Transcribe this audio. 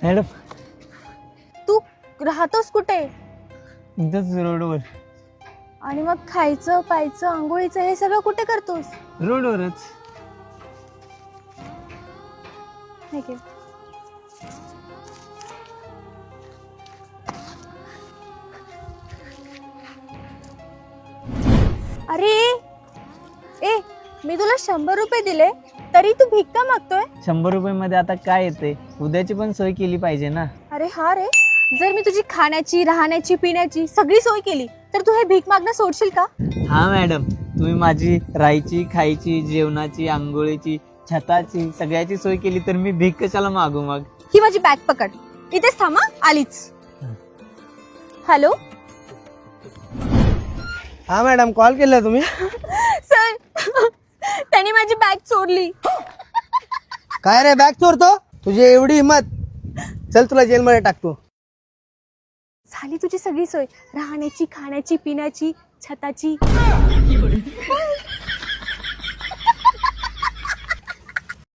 Madam तू राहतोस कुठे? इथंच रोडवर. आणि मग खायचं प्यायचं आंघोळीचं हे सगळं कुठे करतोस? रोडवरच. ठीक आहे. अरे ए मी तुला 100 रुपये दिले तरी तू भिक्का मागतोय? 100 रुपये मध्ये आता काय येते? उद्याची पण सोय केली पाहिजे ना. अरे हा रे, जर मी तुझी खाण्याची राहण्याची पिण्याची सगळी सोय केली तर तू हे भीक मागणं सोडशील का? हा मॅडम, तुम्ही माझी राहायची खायची जेवणाची आंघोळीची छताची सगळ्याची सोय केली तर मी भीक कशाला मागू मग? ही माझी बॅग पकड, इथेच थांबा, आलीच. हॅलो हा मॅडम, कॉल केला तुम्ही? सर त्यांनी माझी बॅग चोरली. काय रे, बॅग चोरतो? तुझी एवढी हिंमत? चल तुला जेलमध्ये टाकतो. झाली तुझी सगळी सोय राहण्याची खाण्याची पिण्याची छताची.